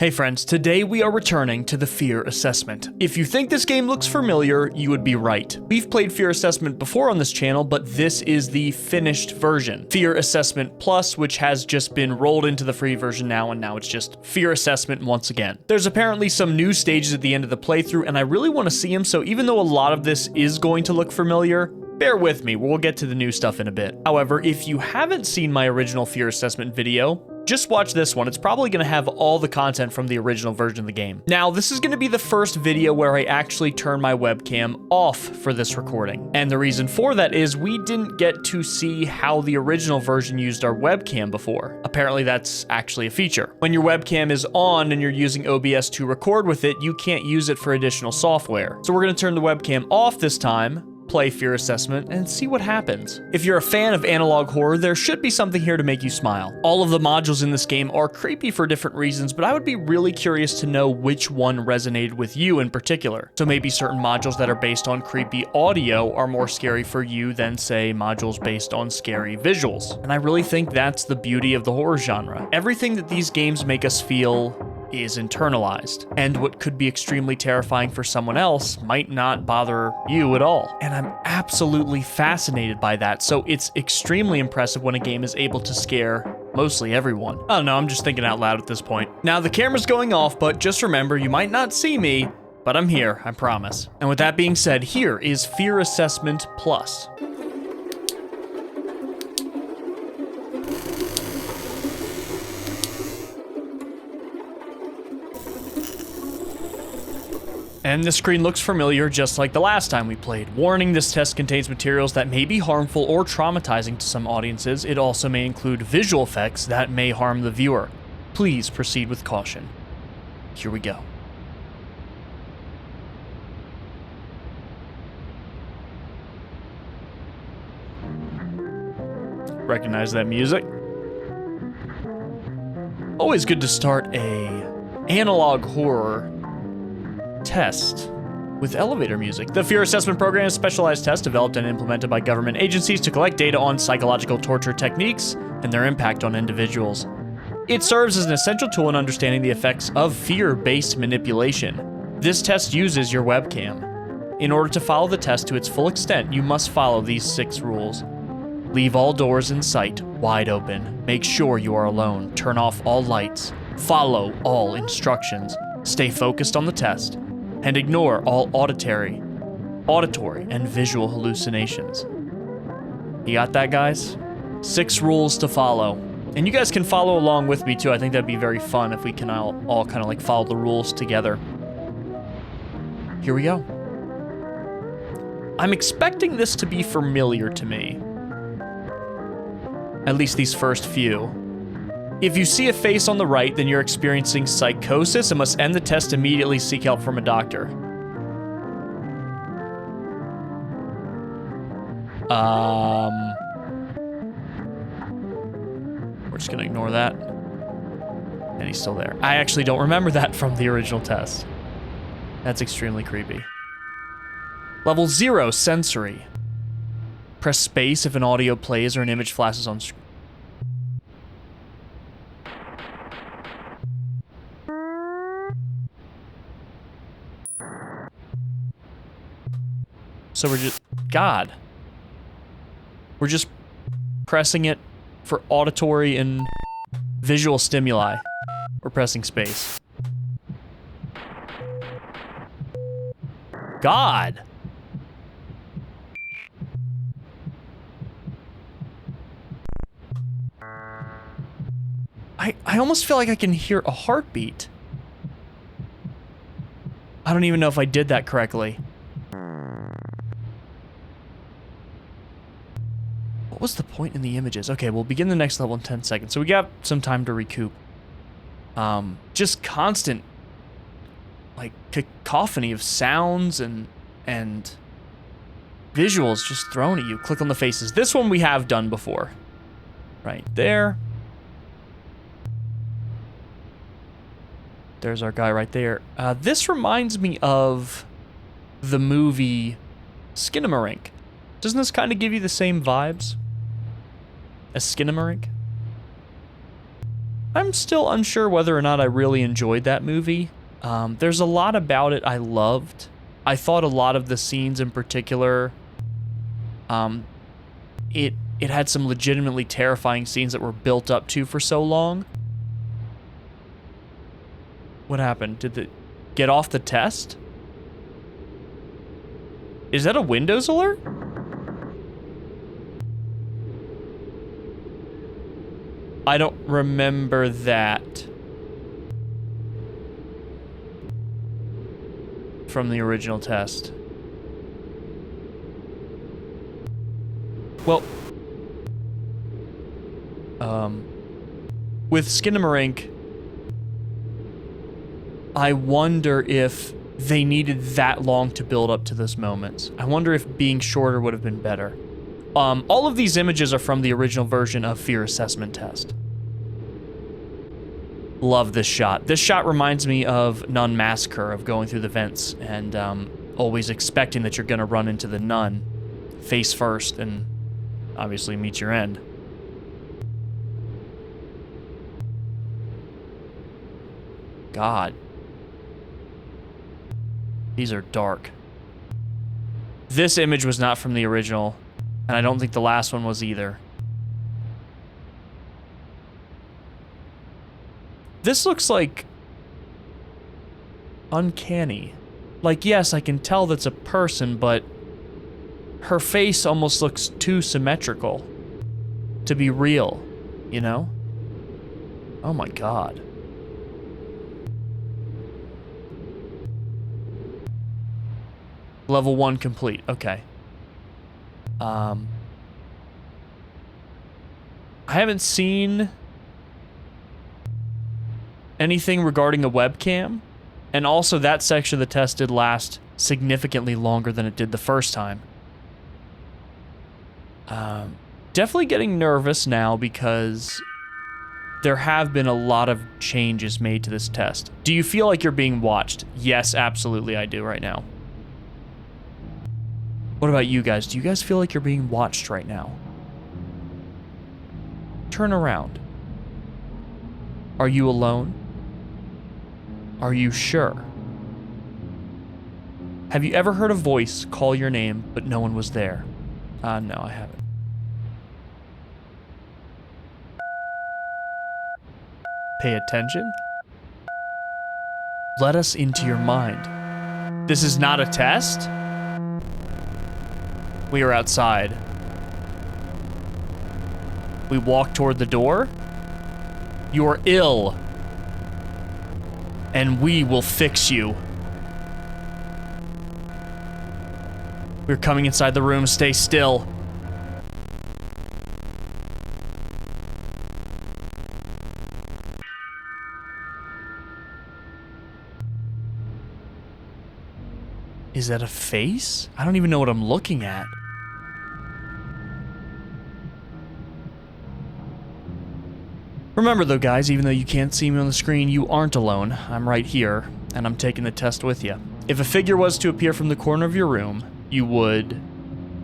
Hey friends, today we are returning to the Fear Assessment. If you think this game looks familiar, you would be right. We've played Fear Assessment before on this channel, but this is the finished version. Fear Assessment Plus, which has just been rolled into the free version now, and now it's just Fear Assessment once again. There's apparently some new stages at the end of the playthrough, and I really want to see them, so even though a lot of this is going to look familiar, bear with me, we'll get to the new stuff in a bit. However, if you haven't seen my original Fear Assessment video, just watch this one. It's probably going to have all the content from the original version of the game. Now, this is going to be the first video where I actually turn my webcam off for this recording. And the reason for that is we didn't get to see how the original version used our webcam before. Apparently, that's actually a feature. When your webcam is on and you're using OBS to record with it, you can't use it for additional software. So we're going to turn the webcam off this time, play Fear Assessment, and see what happens. If you're a fan of analog horror, there should be something here to make you smile. All of the modules in this game are creepy for different reasons, but I would be really curious to know which one resonated with you in particular. So maybe certain modules that are based on creepy audio are more scary for you than, say, modules based on scary visuals. And I really think that's the beauty of the horror genre. Everything that these games make us feel is internalized, and what could be extremely terrifying for someone else might not bother you at all. And I'm absolutely fascinated by that, so it's extremely impressive when a game is able to scare mostly everyone. I don't know, I'm just thinking out loud at this point. Now the camera's going off, but just remember, you might not see me, but I'm here, I promise. And with that being said, here is Fear Assessment Plus. And the screen looks familiar just like the last time we played. Warning, this test contains materials that may be harmful or traumatizing to some audiences. It also may include visual effects that may harm the viewer. Please proceed with caution. Here we go. Recognize that music? Always good to start a analog horror test with elevator music. The Fear Assessment Program is a specialized test developed and implemented by government agencies to collect data on psychological torture techniques and their impact on individuals. It serves as an essential tool in understanding the effects of fear-based manipulation. This test uses your webcam. In order to follow the test to its full extent, you must follow these 6 rules. Leave all doors in sight wide open. Make sure you are alone. Turn off all lights. Follow all instructions. Stay focused on the test. And ignore all auditory, and visual hallucinations. You got that, guys? 6 rules to follow. And you guys can follow along with me, too. I think that'd be very fun if we can all kind of like follow the rules together. Here we go. I'm expecting this to be familiar to me. At least these first few. If you see a face on the right, then you're experiencing psychosis and must end the test immediately. Seek help from a doctor. We're just gonna ignore that. And he's still there. I actually don't remember that from the original test. That's extremely creepy. Level 0, sensory. Press space if an audio plays or an image flashes on screen. So we're just, God. We're just pressing it for auditory and visual stimuli. We're pressing space. God. I almost feel like I can hear a heartbeat. I don't even know if I did that correctly. What was the point in the images? Okay, we'll begin the next level in 10 seconds. So we got some time to recoup. Just constant, like, cacophony of sounds and visuals just thrown at you. Click on the faces. This one we have done before. Right there. There's our guy right there. This reminds me of the movie Skinamarink. Doesn't this kind of give you the same vibes? A Skinamarink? I'm still unsure whether or not I really enjoyed that movie. There's a lot about it I loved. I thought a lot of the scenes in particular, it had some legitimately terrifying scenes that were built up to for so long. What happened? Did it get off the test? Is that a Windows alert? I don't remember that from the original test. Well, with Skinamarink, I wonder if they needed that long to build up to those moments. I wonder if being shorter would have been better. All of these images are from the original version of Fear Assessment Test. Love this shot. This shot reminds me of Nun Massacre, of going through the vents and always expecting that you're gonna run into the nun face first and obviously meet your end. God. These are dark. This image was not from the original, and I don't think the last one was either. This looks like uncanny. Like, yes, I can tell that's a person, but her face almost looks too symmetrical to be real, you know? Oh my God. Level 1 complete. Okay. I haven't seen anything regarding a webcam, and also that section of the test did last significantly longer than it did the first time. Definitely getting nervous now because there have been a lot of changes made to this test. Do you feel like you're being watched? Yes, absolutely I do right now. What about you guys? Do you guys feel like you're being watched right now? Turn around. Are you alone? Are you sure? Have you ever heard a voice call your name, but no one was there? No, I haven't. Pay attention. Let us into your mind. This is not a test? We are outside. We walk toward the door. You are ill. And we will fix you. We're coming inside the room. Stay still. Is that a face? I don't even know what I'm looking at. Remember though, guys, even though you can't see me on the screen, you aren't alone. I'm right here, and I'm taking the test with you. If a figure was to appear from the corner of your room, you would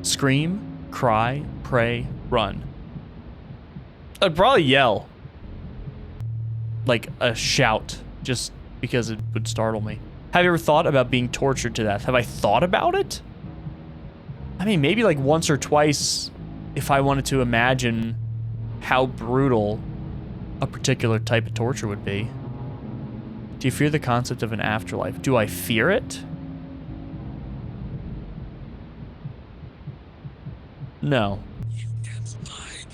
scream, cry, pray, run. I'd probably yell. Like a shout, just because it would startle me. Have you ever thought about being tortured to death? Have I thought about it? I mean, maybe like once or twice if I wanted to imagine how brutal a particular type of torture would be. Do you fear the concept of an afterlife? Do I fear it? No. You can't hide.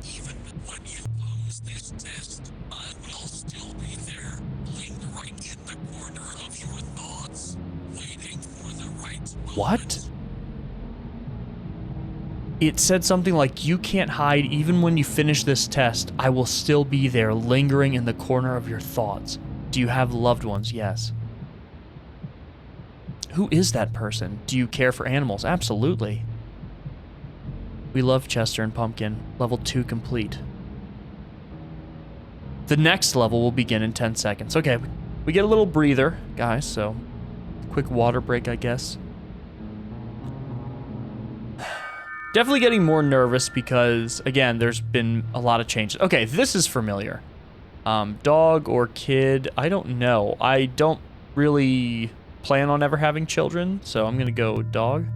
Even when you lose this test, I will still be there, lingering in the corner of your thoughts, waiting for the right moment. What? It said something like, you can't hide even when you finish this test. I will still be there, lingering in the corner of your thoughts. Do you have loved ones? Yes. Who is that person? Do you care for animals? Absolutely. We love Chester and Pumpkin. Level 2 complete. The next level will begin in 10 seconds. Okay, we get a little breather, guys, so quick water break, I guess. Definitely getting more nervous because, again, there's been a lot of changes. Okay, this is familiar. Dog or kid? I don't know. I don't really plan on ever having children, so I'm gonna go dog.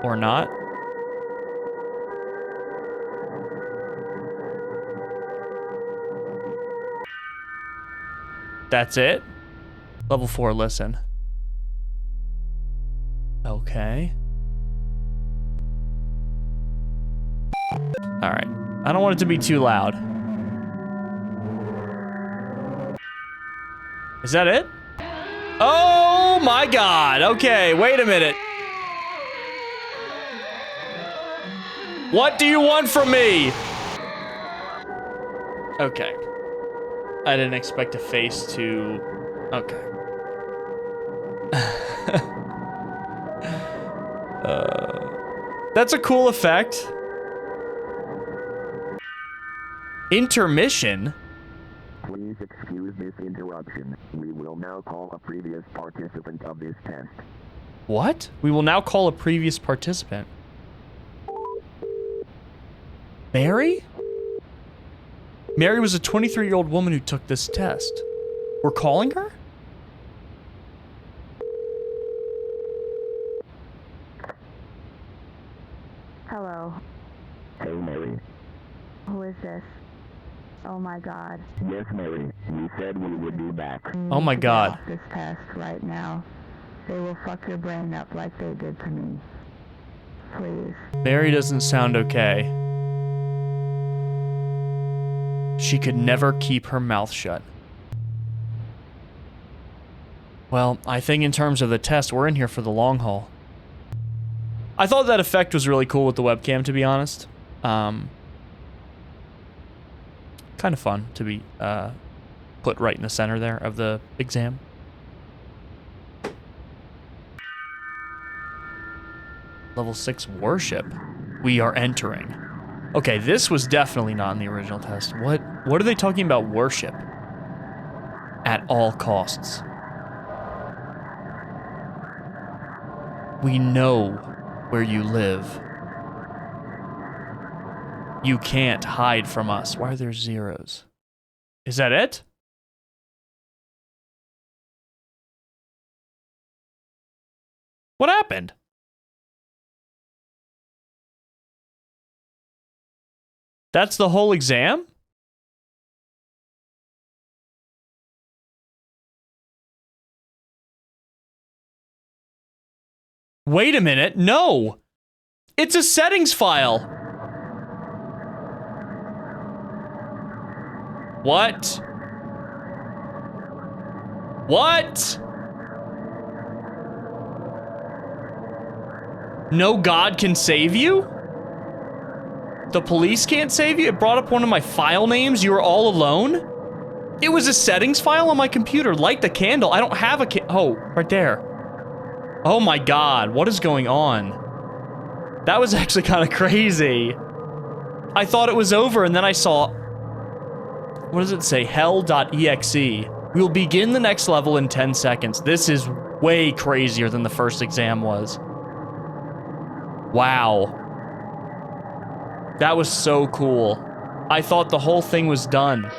Or not. That's it? Level 4, listen. Okay. Alright. I don't want it to be too loud. Is that it? Oh my god! Okay, wait a minute. What do you want from me? Okay. I didn't expect a face to... Okay. That's a cool effect. Intermission? Please excuse this interruption. We will now call a previous participant of this test. What? We will now call a previous participant. Mary? Mary was a 23-year-old woman who took this test. We're calling her? Hello. Hey, Mary. Who is this? Oh my god. Yes, Mary. We said we would be back. Oh my god. Get off this test right now. They will fuck your brain up like they did to me. Please. Mary doesn't sound okay. She could never keep her mouth shut. Well, I think in terms of the test, we're in here for the long haul. I thought that effect was really cool with the webcam, to be honest. Kind of fun to be put right in the center there of the exam. Level 6 worship. We are entering. Okay, this was definitely not in the original test. What are they talking about worship? At all costs. We know where you live. You can't hide from us. Why are there zeros? Is that it? What happened? That's the whole exam? Wait a minute, no! It's a settings file! What? What? No God can save you? The police can't save you? It brought up one of my file names. You were all alone? It was a settings file on my computer. Light the candle. I don't have a oh, right there. Oh my God, what is going on? That was actually kind of crazy. I thought it was over and then I saw... What does it say? Hell.exe. We will begin the next level in 10 seconds. This is way crazier than the first exam was. Wow. That was so cool. I thought the whole thing was done.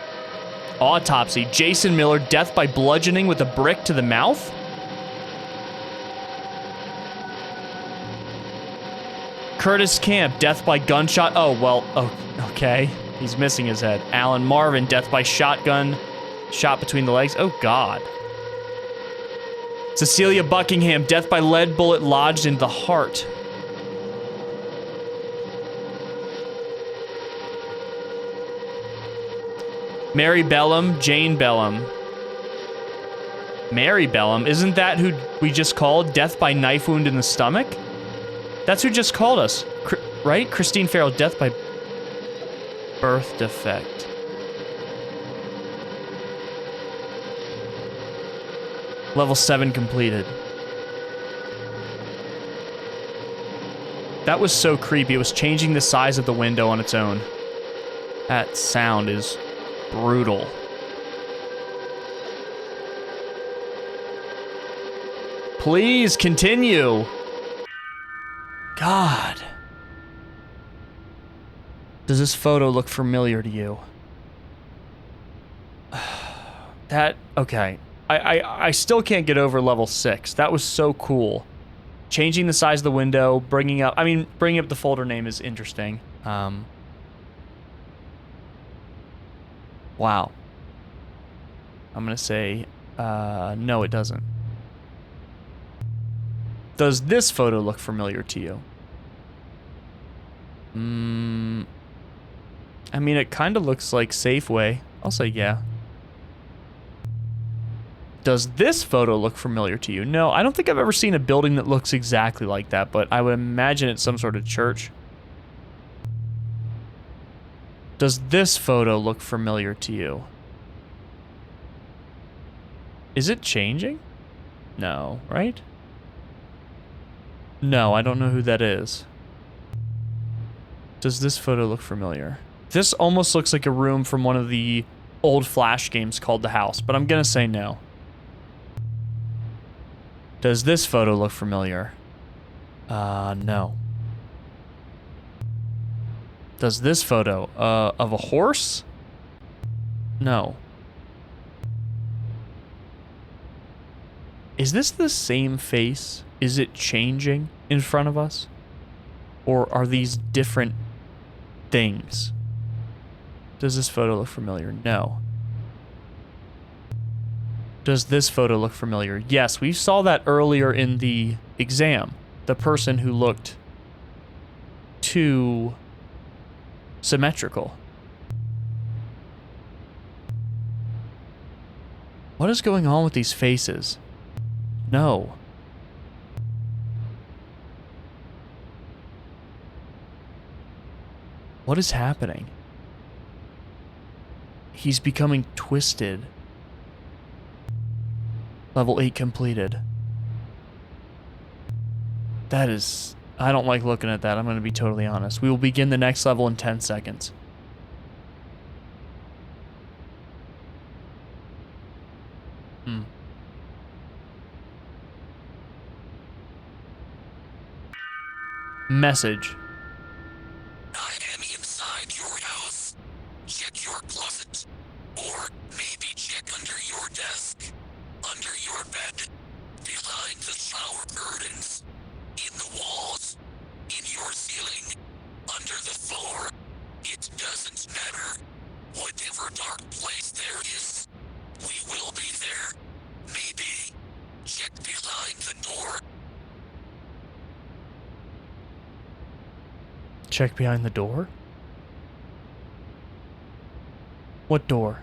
Autopsy. Jason Miller, death by bludgeoning with a brick to the mouth? Curtis Camp, death by gunshot. Oh, well, oh, okay. He's missing his head. Alan Marvin, death by shotgun. Shot between the legs. Oh, God. Cecilia Buckingham, death by lead bullet lodged in the heart. Mary Bellum, Jane Bellum. Mary Bellum, isn't that who we just called? Death by knife wound in the stomach? That's who just called us, right? Christine Farrell, death by birth defect. Level 7 completed. That was so creepy. It was changing the size of the window on its own. That sound is brutal. Please continue. God. Does this photo look familiar to you? Okay. I still can't get over level 6. That was so cool. Changing the size of the window, bringing up the folder name is interesting. Wow. I'm gonna say, no, it doesn't. Does this photo look familiar to you? I mean, it kind of looks like Safeway. I'll say yeah. Does this photo look familiar to you? No, I don't think I've ever seen a building that looks exactly like that, but I would imagine it's some sort of church. Does this photo look familiar to you? Is it changing? No, right? No, I don't know who that is. Does this photo look familiar? This almost looks like a room from one of the old Flash games called The House, but I'm gonna say no. Does this photo look familiar? No. Does this photo, of a horse? No. Is this the same face? Is it changing in front of us? Or are these different things? Does this photo look familiar? No. Does this photo look familiar? Yes, we saw that earlier in the exam. The person who looked too symmetrical. What is going on with these faces? No. What is happening? He's becoming twisted. Level 8 completed. That is... I don't like looking at that, I'm going to be totally honest. We will begin the next level in 10 seconds. Message. I am inside your house. Check your closet. Or maybe check under your desk. Under your bed. Behind the shower curtains. In the walls. In your ceiling. Under the floor. It doesn't matter. Whatever dark place there is, we will be there. Maybe. Check behind the door. Check behind the door? What door?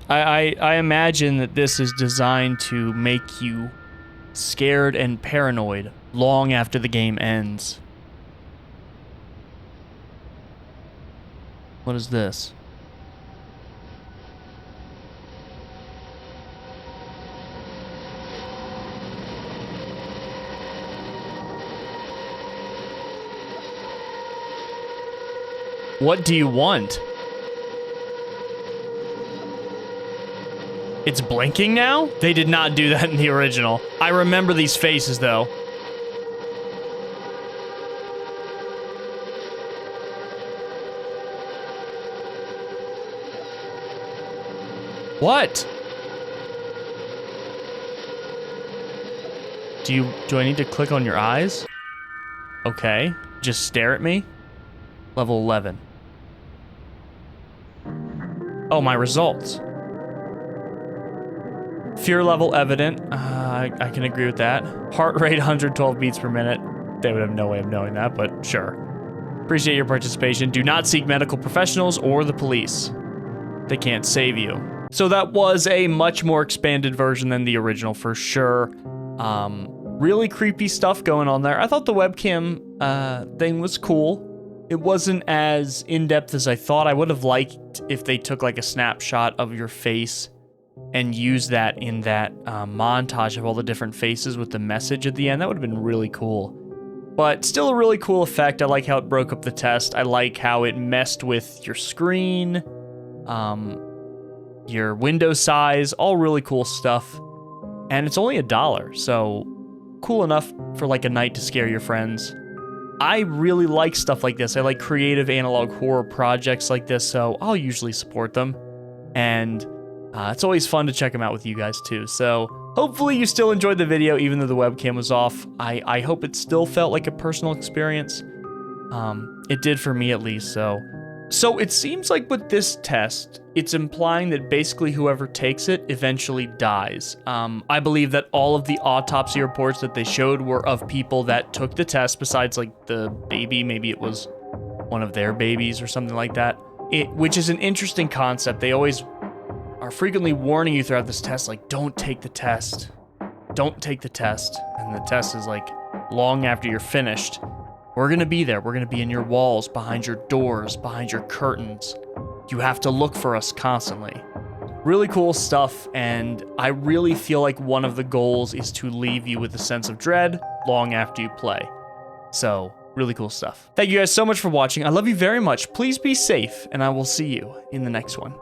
I imagine that this is designed to make you scared and paranoid long after the game ends. What is this? What do you want? It's blinking now? They did not do that in the original. I remember these faces, though. What? Do I need to click on your eyes? Okay. Just stare at me? Level 11. Oh, my results. Fear level evident. I can agree with that. Heart rate 112 beats per minute. They would have no way of knowing that, but sure. Appreciate your participation. Do not seek medical professionals or the police. They can't save you. So that was a much more expanded version than the original for sure. Really creepy stuff going on there. I thought the webcam thing was cool. It wasn't as in-depth as I thought. I would have liked if they took like a snapshot of your face and used that in that montage of all the different faces with the message at the end. That would have been really cool. But still a really cool effect. I like how it broke up the test. I like how it messed with your screen, your window size, all really cool stuff. And it's only $1, so cool enough for like a night to scare your friends. I really like stuff like this. I like creative analog horror projects like this, so I'll usually support them. And it's always fun to check them out with you guys too. So hopefully you still enjoyed the video even though the webcam was off. I hope it still felt like a personal experience. It did for me at least, So it seems like with this test, it's implying that basically whoever takes it eventually dies. I believe that all of the autopsy reports that they showed were of people that took the test, besides like the baby. Maybe it was one of their babies or something like that. Which is an interesting concept. They always are frequently warning you throughout this test, like, don't take the test. Don't take the test. And the test is like, long after you're finished. We're gonna be there. We're gonna be in your walls, behind your doors, behind your curtains. You have to look for us constantly. Really cool stuff, and I really feel like one of the goals is to leave you with a sense of dread long after you play. So, really cool stuff. Thank you guys so much for watching. I love you very much. Please be safe, and I will see you in the next one.